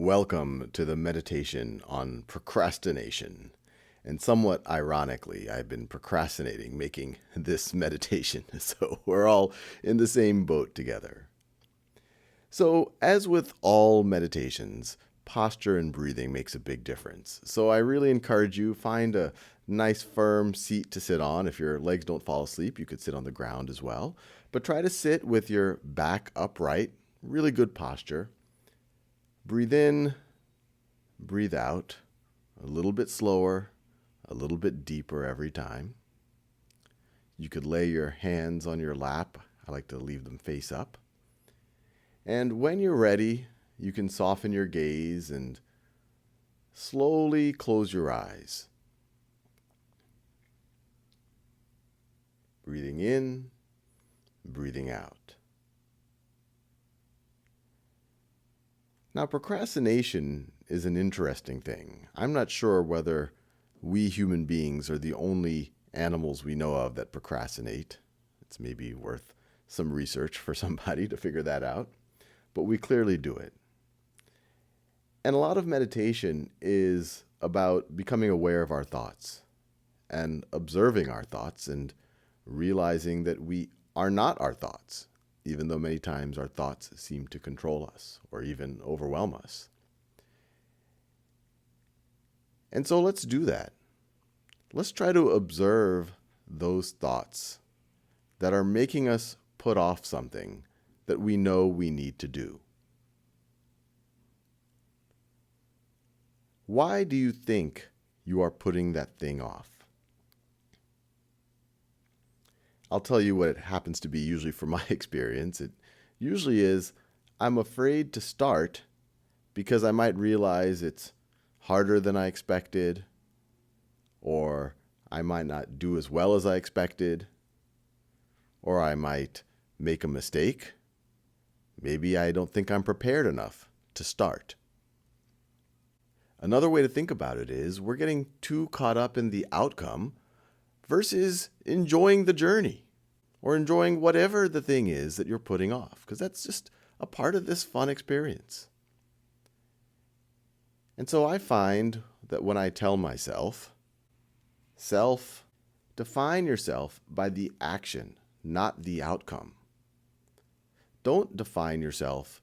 Welcome to the meditation on procrastination. And somewhat ironically, I've been procrastinating making this meditation, so we're all in the same boat together. So, as with all meditations, posture and breathing makes a big difference. So I really encourage you, find a nice firm seat to sit on. If your legs don't fall asleep, you could sit on the ground as well. But try to sit with your back upright, really good posture. Breathe in, breathe out, a little bit slower, a little bit deeper every time. You could lay your hands on your lap. I like to leave them face up. And when you're ready, you can soften your gaze and slowly close your eyes. Breathing in, breathing out. Now, procrastination is an interesting thing. I'm not sure whether we human beings are the only animals we know of that procrastinate. It's maybe worth some research for somebody to figure that out, but we clearly do it. And a lot of meditation is about becoming aware of our thoughts and observing our thoughts and realizing that we are not our thoughts, even though many times our thoughts seem to control us or even overwhelm us. And so let's do that. Let's try to observe those thoughts that are making us put off something that we know we need to do. Why do you think you are putting that thing off? I'll tell you what it happens to be usually from my experience. It usually is, I'm afraid to start because I might realize it's harder than I expected, or I might not do as well as I expected, or I might make a mistake. Maybe I don't think I'm prepared enough to start. Another way to think about it is we're getting too caught up in the outcome versus enjoying the journey or enjoying whatever the thing is that you're putting off, because that's just a part of this fun experience. And so I find that when I tell myself, define yourself by the action, not the outcome. Don't define yourself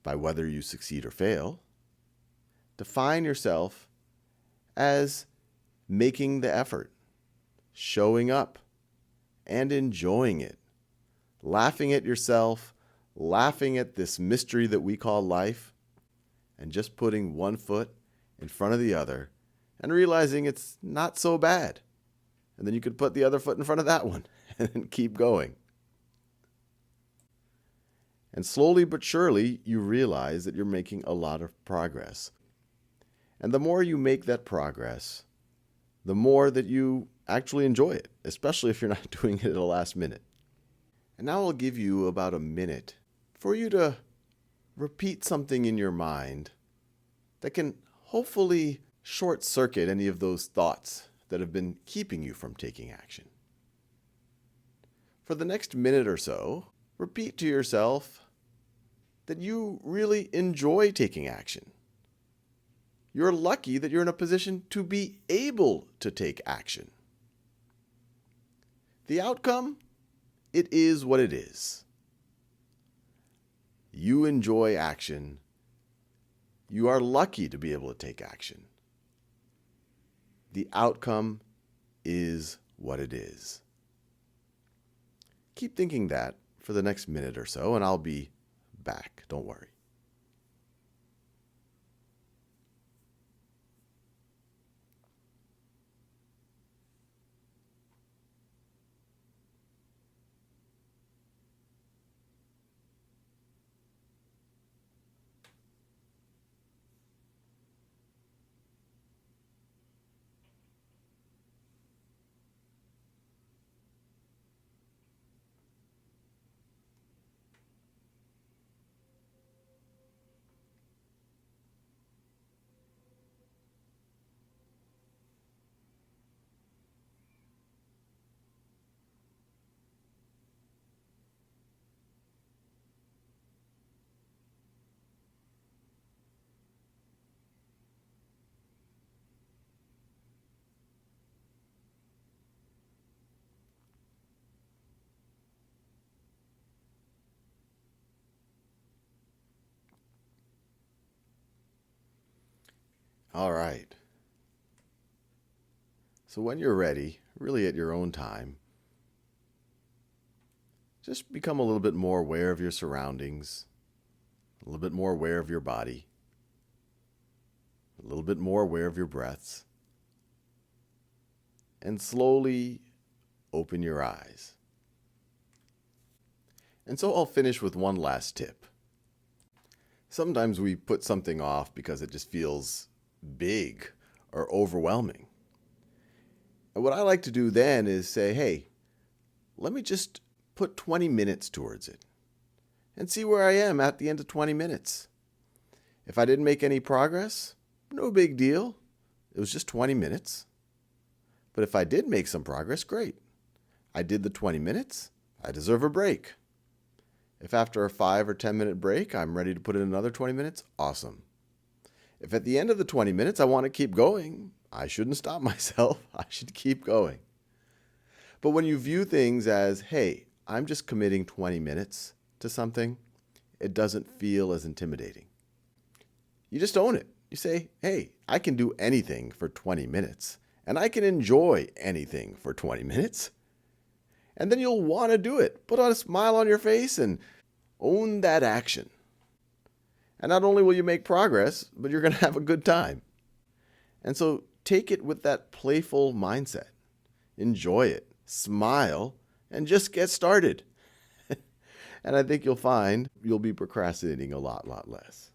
by whether you succeed or fail. Define yourself as making the effort, showing up, and enjoying it. Laughing at yourself, laughing at this mystery that we call life, and just putting one foot in front of the other and realizing it's not so bad. And then you could put the other foot in front of that one and keep going. And slowly but surely, you realize that you're making a lot of progress. And the more you make that progress, the more that you actually enjoy it, especially if you're not doing it at the last minute. And now I'll give you about a minute for you to repeat something in your mind that can hopefully short circuit any of those thoughts that have been keeping you from taking action. For the next minute or so, repeat to yourself that you really enjoy taking action. You're lucky that you're in a position to be able to take action. The outcome, it is what it is. You enjoy action. You are lucky to be able to take action. The outcome is what it is. Keep thinking that for the next minute or so, and I'll be back. Don't worry. All right. So when you're ready, really at your own time, just become a little bit more aware of your surroundings, a little bit more aware of your body, a little bit more aware of your breaths, and slowly open your eyes. And so I'll finish with one last tip. Sometimes we put something off because it just feels big or overwhelming. And what I like to do then is say, hey, let me just put 20 minutes towards it and see where I am at the end of 20 minutes. If I didn't make any progress, no big deal. It was just 20 minutes. But if I did make some progress, great. I did the 20 minutes. I deserve a break. If after a 5 or 10-minute break, I'm ready to put in another 20 minutes, awesome. If at the end of the 20 minutes I want to keep going, I shouldn't stop myself. I should keep going. But when you view things as, hey, I'm just committing 20 minutes to something, it doesn't feel as intimidating. You just own it. You say, hey, I can do anything for 20 minutes, and I can enjoy anything for 20 minutes. And then you'll want to do it. Put on a smile on your face and own that action. And not only will you make progress, but you're going to have a good time. And so take it with that playful mindset. Enjoy it, smile, and just get started. And I think you'll find you'll be procrastinating a lot less.